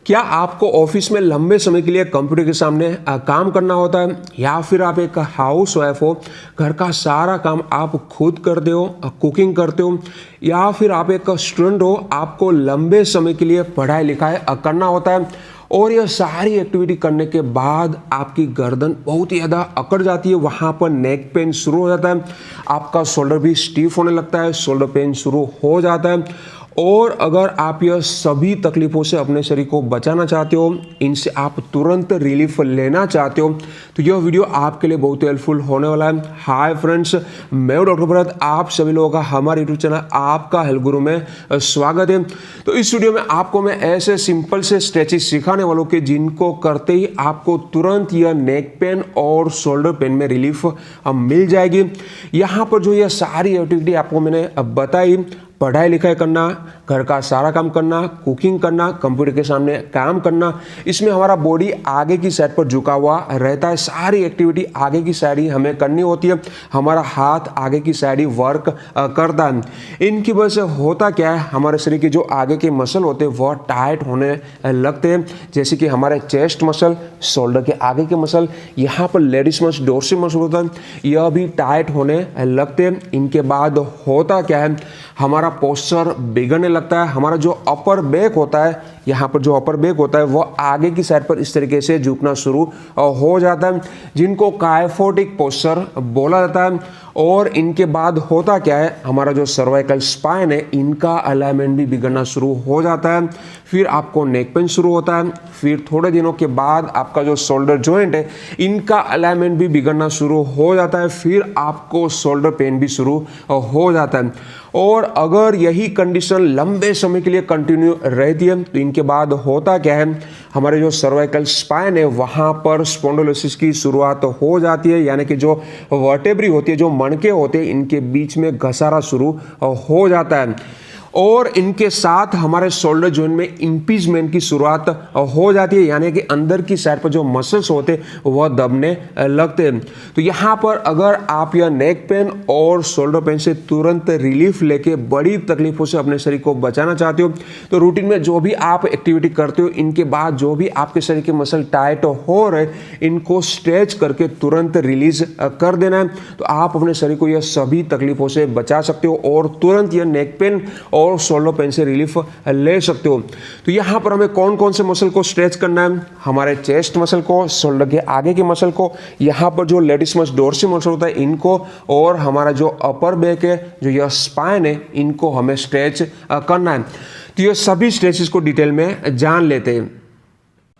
क्या आपको ऑफिस में लंबे समय के लिए कंप्यूटर के सामने काम करना होता है, या फिर आप एक हाउस वाइफ हो, घर का सारा काम आप खुद करते हो, कुकिंग करते हो, या फिर आप एक स्टूडेंट हो, आपको लंबे समय के लिए पढ़ाई लिखाई करना होता है और यह सारी एक्टिविटी करने के बाद आपकी गर्दन बहुत ही ज़्यादा अकड़ जाती है, वहाँ पर नेक पेन शुरू हो जाता है, आपका शोल्डर भी स्टीफ होने लगता है, शोल्डर पेन शुरू हो जाता है। और अगर आप यह सभी तकलीफ़ों से अपने शरीर को बचाना चाहते हो, इनसे आप तुरंत रिलीफ लेना चाहते हो, तो यह वीडियो आपके लिए बहुत हेल्पफुल होने वाला है। हाय फ्रेंड्स, मैं हूं डॉक्टर भरत, आप सभी लोगों का हमारे यूट्यूब चैनल आपका हेल्थ गुरु में स्वागत है। तो इस वीडियो में आपको मैं ऐसे सिंपल से स्ट्रेचेस सिखाने वालों के जिनको करते ही आपको तुरंत यह नेक पेन और शोल्डर पेन में रिलीफ मिल जाएगी। यहाँ पर जो यह सारी एक्टिविटी आपको मैंने बताई, पढ़ाई लिखाई करना, घर का सारा काम करना, कुकिंग करना, कंप्यूटर के सामने काम करना, इसमें हमारा बॉडी आगे की साइड पर झुका हुआ रहता है। सारी एक्टिविटी आगे की साइड ही हमें करनी होती है, हमारा हाथ आगे की साइड ही वर्क करता है। इनकी वजह से होता क्या है, हमारे शरीर के जो आगे के मसल होते हैं वह टाइट होने लगते हैं, जैसे कि हमारे चेस्ट मसल, शोल्डर के आगे के मसल, यहाँ पर लेडीज मसल, डोर्सल मसल होता है, यह भी टाइट होने लगते हैं। इनके बाद होता क्या है, हमारा पोस्चर बिगड़ने लगता है। हमारा जो अपर बैक होता है, यहाँ पर जो अपर बैक होता है वह आगे की साइड पर इस तरीके से झुकना शुरू हो जाता है, जिनको कायफोटिक पोस्चर बोला जाता है। और इनके बाद होता क्या है, हमारा जो सर्वाइकल स्पाइन है, इनका अलाइनमेंट भी बिगड़ना शुरू हो जाता है। फिर आपको नेक पेन शुरू होता है। फिर थोड़े दिनों के बाद आपका जो शोल्डर जॉइंट है, इनका अलाइनमेंट भी बिगड़ना शुरू हो जाता है। फिर आपको शोल्डर पेन भी शुरू हो जाता है। और अगर यही कंडीशन लंबे समय के लिए कंटिन्यू रहती है, तो इनके बाद होता क्या है, हमारे जो सर्वाइकल स्पाइन है वहाँ पर स्पॉन्डिलोसिस की शुरुआत हो जाती है, यानी कि जो वर्टेब्री होती है, जो मणके होते हैं, इनके बीच में घसारा शुरू हो जाता है। और इनके साथ हमारे शोल्डर जॉइंट में इंपीजमेंट की शुरुआत हो जाती है, यानी कि अंदर की साइड पर जो मसल्स होते हैं वह दबने लगते हैं। तो यहाँ पर अगर आप यह नेक पेन और शोल्डर पेन से तुरंत रिलीफ लेके बड़ी तकलीफों से अपने शरीर को बचाना चाहते हो, तो रूटीन में जो भी आप एक्टिविटी करते हो, इनके बाद जो भी आपके शरीर के मसल टाइट हो रहे, इनको स्ट्रेच करके तुरंत रिलीज कर देना है। तो आप अपने शरीर को यह सभी तकलीफों से बचा सकते हो और तुरंत यह नेक पेन और शोल्डर पेन से रिलीफ ले सकते हो। तो यहाँ पर हमें कौन कौन से मसल को स्ट्रेच करना है, हमारे चेस्ट मसल को, शोल्डर के आगे के मसल को, यहाँ पर जो लेडीज मसल, डोर्सल मसल होता है, इनको, और हमारा जो अपर बैक है, जो यह स्पाइन है, इनको हमें स्ट्रेच करना है। तो ये सभी स्ट्रेचेस को डिटेल में जान लेते हैं।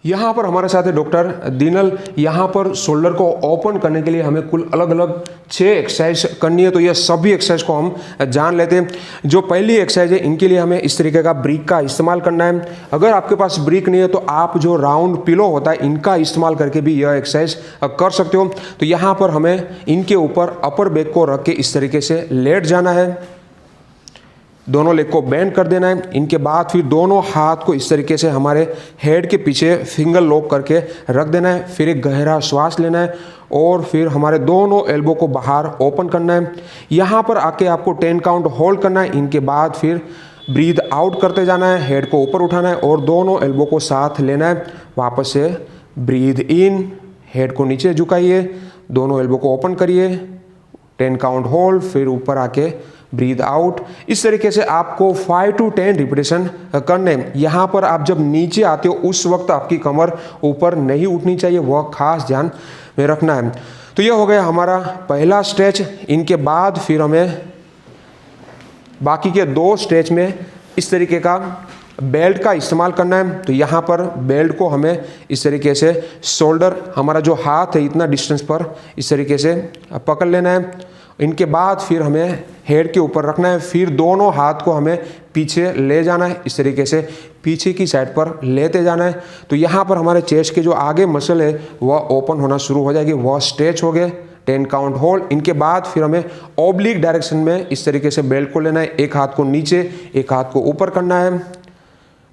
यहाँ पर हमारे साथ है डॉक्टर दिनल। यहाँ पर शोल्डर को ओपन करने के लिए हमें कुल अलग अलग 6 एक्सरसाइज करनी है, तो ये सभी एक्सरसाइज को हम जान लेते हैं। जो पहली एक्सरसाइज है, इनके लिए हमें इस तरीके का ब्रिक का इस्तेमाल करना है। अगर आपके पास ब्रिक नहीं है तो आप जो राउंड पिलो होता है, इनका इस्तेमाल करके भी यह एक्सरसाइज कर सकते हो। तो यहाँ पर हमें इनके ऊपर अपर बैक को रख के इस तरीके से लेट जाना है, दोनों लेग को बेंड कर देना है। इनके बाद फिर दोनों हाथ को इस तरीके से हमारे हेड के पीछे फिंगर लॉक करके रख देना है। फिर एक गहरा श्वास लेना है और फिर हमारे दोनों एल्बो को बाहर ओपन करना है। यहाँ पर आके आपको 10 काउंट होल्ड करना है। इनके बाद फिर ब्रीथ आउट करते जाना है, हेड को ऊपर उठाना है और दोनों एल्बो को साथ लेना है। वापस से ब्रीथ इन, हेड को नीचे झुकाइए, दोनों एल्बो को ओपन करिए, 10 काउंट होल्ड, फिर ऊपर आके ब्रीथ आउट। इस तरीके से आपको 5 to 10 रिपीटेशन करने। यहाँ पर आप जब नीचे आते हो उस वक्त आपकी कमर ऊपर नहीं उठनी चाहिए, वह खास ध्यान में रखना है। तो यह हो गया हमारा पहला स्ट्रेच। इनके बाद फिर हमें बाकी के 2 स्ट्रेच में इस तरीके का बेल्ट का इस्तेमाल करना है। तो यहाँ पर बेल्ट को हमें इस तरीके से शोल्डर, हमारा जो हाथ है, इतना डिस्टेंस पर इस तरीके से पकड़ लेना है। इनके बाद फिर हमें हेड के ऊपर रखना है, फिर दोनों हाथ को हमें पीछे ले जाना है, इस तरीके से पीछे की साइड पर लेते जाना है। तो यहाँ पर हमारे चेस्ट के जो आगे मसल है वह ओपन होना शुरू हो जाएगी, वह स्ट्रेच हो गए, 10 काउंट होल्ड। इनके बाद फिर हमें ऑब्लिक डायरेक्शन में इस तरीके से बेल्ट को लेना है, एक हाथ को नीचे, एक हाथ को ऊपर करना है,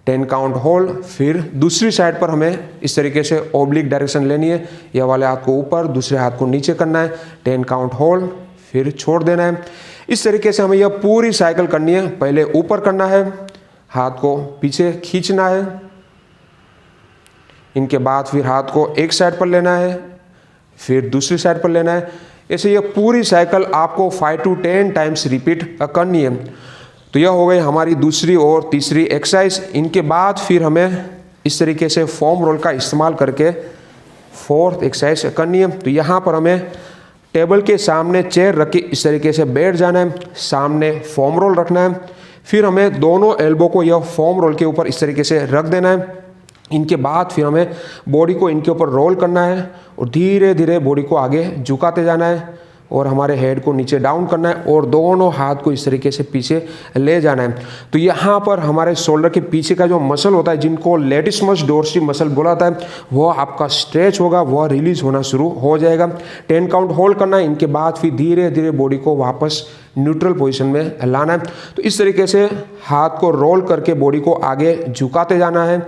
10 काउंट होल्ड। फिर दूसरी साइड पर हमें इस तरीके से ऑब्लिक डायरेक्शन लेनी है, यह वाले हाथ को ऊपर, दूसरे हाथ को नीचे करना है, 10 काउंट होल्ड, फिर छोड़ देना है। इस तरीके से हमें यह पूरी साइकिल करनी है। पहले ऊपर करना है, हाथ को पीछे खींचना है, इनके बाद फिर हाथ को एक साइड पर लेना है, फिर दूसरी साइड पर लेना है। ऐसे ये पूरी साइकिल आपको 5 to 10 टाइम्स रिपीट करनी है। तो यह हो गई हमारी दूसरी और तीसरी एक्सरसाइज। इनके बाद फिर हमें इस तरीके से फोम रोल का इस्तेमाल करके फोर्थ एक्सरसाइज करनी है। तो यहाँ पर हमें टेबल के सामने चेयर रख के इस तरीके से बैठ जाना है, सामने फोम रोल रखना है, फिर हमें दोनों एल्बो को यह फोम रोल के ऊपर इस तरीके से रख देना है। इनके बाद फिर हमें बॉडी को इनके ऊपर रोल करना है और धीरे धीरे बॉडी को आगे झुकाते जाना है और हमारे हेड को नीचे डाउन करना है और दोनों हाथ को इस तरीके से पीछे ले जाना है। तो यहाँ पर हमारे शोल्डर के पीछे का जो मसल होता है, जिनको लेटिसमस डोर्सी मसल बोला जाता है, वह आपका स्ट्रेच होगा, वह रिलीज होना शुरू हो जाएगा। 10 काउंट होल्ड करना है। इनके बाद फिर धीरे धीरे बॉडी को वापस न्यूट्रल पोजीशन में लाना है। तो इस तरीके से हाथ को रोल करके बॉडी को आगे झुकाते जाना है,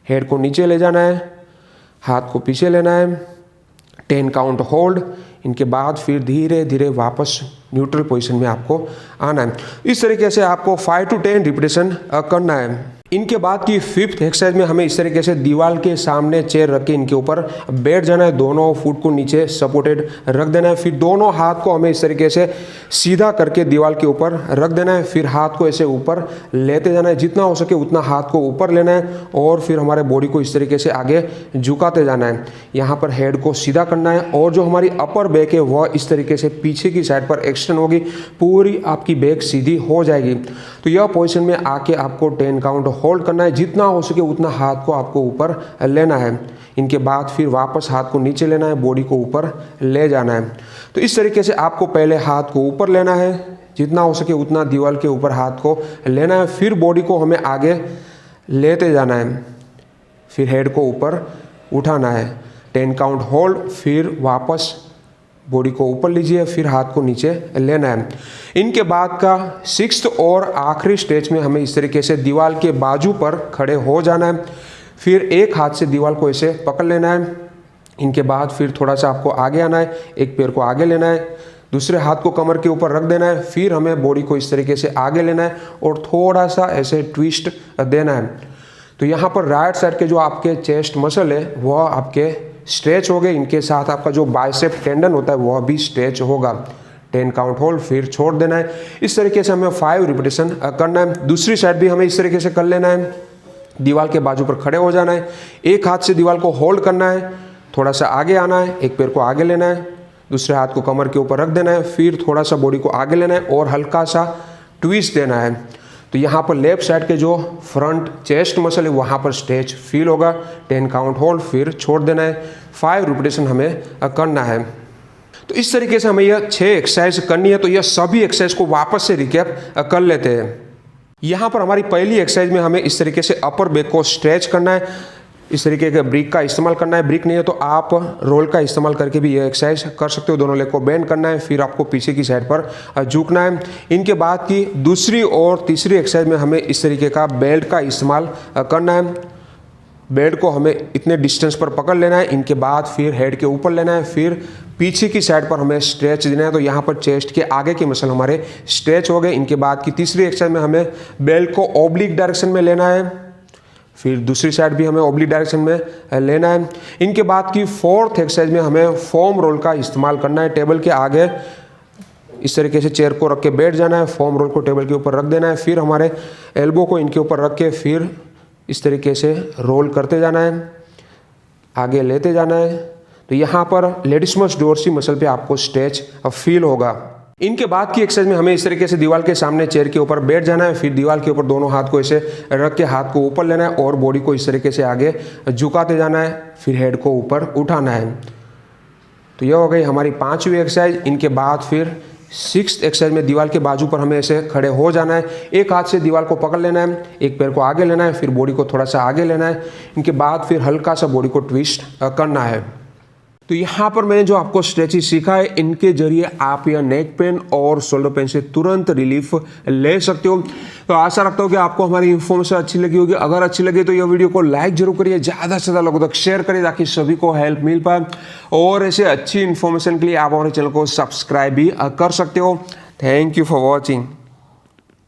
हेड को नीचे ले जाना है, हाथ को पीछे लेना है, 10 काउंट होल्ड। इनके बाद फिर धीरे धीरे वापस न्यूट्रल पोजीशन में आपको आना है। इस तरीके से आपको 5 to 10 रिपीटेशन करना है। इनके बाद की फिफ्थ एक्सरसाइज में हमें इस तरीके से दीवार के सामने चेयर रख के इनके ऊपर बैठ जाना है, दोनों फुट को नीचे सपोर्टेड रख देना है, फिर दोनों हाथ को हमें इस तरीके से सीधा करके दीवार के ऊपर रख देना है, फिर हाथ को ऐसे ऊपर लेते जाना है, जितना हो सके उतना हाथ को ऊपर लेना है और फिर हमारे बॉडी को इस तरीके से आगे झुकाते जाना है। यहाँ पर हेड को सीधा करना है और जो हमारी अपर बैक है वह इस तरीके से पीछे की साइड पर एक्सटेंड होगी, पूरी आपकी बैक सीधी हो जाएगी। तो यह पोजीशन में आके आपको 10 काउंट होल्ड करना है, जितना हो सके उतना हाथ को आपको ऊपर लेना है। इनके बाद फिर वापस हाथ को नीचे लेना है, बॉडी को ऊपर ले जाना है। तो इस तरीके से आपको पहले हाथ को ऊपर लेना है, जितना हो सके उतना दीवार के ऊपर हाथ को लेना है, फिर बॉडी को हमें आगे लेते जाना है, फिर हेड को ऊपर उठाना है, 10 काउंट होल्ड, फिर वापस बॉडी को ऊपर लीजिए, फिर हाथ को नीचे लेना है। इनके बाद का 6th और आखिरी स्टेज में हमें इस तरीके से दीवार के बाजू पर खड़े हो जाना है, फिर एक हाथ से दीवार को ऐसे पकड़ लेना है। इनके बाद फिर थोड़ा सा आपको आगे आना है, एक पैर को आगे लेना है, दूसरे हाथ को कमर के ऊपर रख देना है, फिर हमें बॉडी को इस तरीके से आगे लेना है और थोड़ा सा ऐसे ट्विस्ट देना है। तो यहाँ पर राइट साइड के जो आपके चेस्ट मसल है वह आपके स्ट्रेच हो गए, इनके साथ आपका जो बाइसेप टेंडन होता है वह भी स्ट्रेच होगा। 10 काउंट होल्ड, फिर छोड़ देना है। इस तरीके से हमें 5 रिपीटेशन करना है। दूसरी साइड भी हमें इस तरीके से कर लेना है, दीवार के बाजू पर खड़े हो जाना है, एक हाथ से दीवार को होल्ड करना है, थोड़ा सा आगे आना है, एक पैर को आगे लेना है, दूसरे हाथ को कमर के ऊपर रख देना है, फिर थोड़ा सा बॉडी को आगे लेना है और हल्का सा ट्विस्ट देना है। तो यहाँ पर लेफ्ट साइड के जो फ्रंट चेस्ट मसल है वहाँ पर स्ट्रेच फील होगा। 10 काउंट होल्ड, फिर छोड़ देना है। 5 रिपीटेशन हमें करना है। तो इस तरीके से हमें यह 6 एक्सरसाइज करनी है। तो यह सभी एक्सरसाइज को वापस से रिकैप कर लेते हैं। यहाँ पर हमारी पहली एक्सरसाइज में हमें इस तरीके से अपर बैक को स्ट्रेच करना है, इस तरीके के ब्रिक का इस्तेमाल करना है। ब्रिक नहीं है तो आप रोल का इस्तेमाल करके भी ये एक्सरसाइज कर सकते हो। दोनों लेग को बेंड करना है, फिर आपको पीछे की साइड पर झुकना है। इनके बाद की दूसरी और तीसरी एक्सरसाइज में हमें इस तरीके का बेल्ट का इस्तेमाल करना है। बेल्ट को हमें इतने डिस्टेंस पर पकड़ लेना है, इनके बाद फिर हेड के ऊपर लेना है, फिर पीछे की साइड पर हमें स्ट्रेच देना है। तो यहाँ पर चेस्ट के आगे के मसल हमारे स्ट्रेच हो गए। इनके बाद की तीसरी एक्सरसाइज में हमें बेल्ट को ऑब्लिक डायरेक्शन में लेना है, फिर दूसरी साइड भी हमें ऑब्लिक डायरेक्शन में लेना है। इनके बाद की फोर्थ एक्सरसाइज में हमें फोम रोल का इस्तेमाल करना है। टेबल के आगे इस तरीके से चेयर को रख के बैठ जाना है, फोम रोल को टेबल के ऊपर रख देना है, फिर हमारे एल्बो को इनके ऊपर रख के फिर इस तरीके से रोल करते जाना है, आगे लेते जाना है। तो यहाँ पर लेटिसमस डोर्सी मसल पे आपको स्ट्रेच फील होगा। इनके बाद की एक्सरसाइज में हमें इस तरीके से दीवार के सामने चेयर के ऊपर बैठ जाना है, फिर दीवार के ऊपर दोनों हाथ को ऐसे रख के हाथ को ऊपर लेना है और बॉडी को इस तरीके से आगे झुकाते जाना है, फिर हेड को ऊपर उठाना है। तो यह हो गई हमारी 5वीं एक्सरसाइज। इनके बाद फिर 6th एक्सरसाइज में दीवार के बाजू पर हमें ऐसे खड़े हो जाना है, एक हाथ से दीवार को पकड़ लेना है, एक पैर को आगे लेना है, फिर बॉडी को थोड़ा सा आगे लेना है। इनके बाद फिर हल्का सा बॉडी को ट्विस्ट करना है। तो यहाँ पर मैंने जो आपको स्ट्रेचिंग सीखा है, इनके जरिए आप यह नेक पेन और शोल्डर पेन से तुरंत रिलीफ ले सकते हो। तो आशा रखता हूँ कि आपको हमारी इन्फॉर्मेशन अच्छी लगी होगी। अगर अच्छी लगे तो यह वीडियो को लाइक जरूर करिए, ज़्यादा से ज़्यादा लोगों तक शेयर करिए ताकि सभी को हेल्प मिल पाए। और ऐसे अच्छी इन्फॉर्मेशन के लिए आप हमारे चैनल को सब्सक्राइब भी कर सकते हो। Thank you for watching.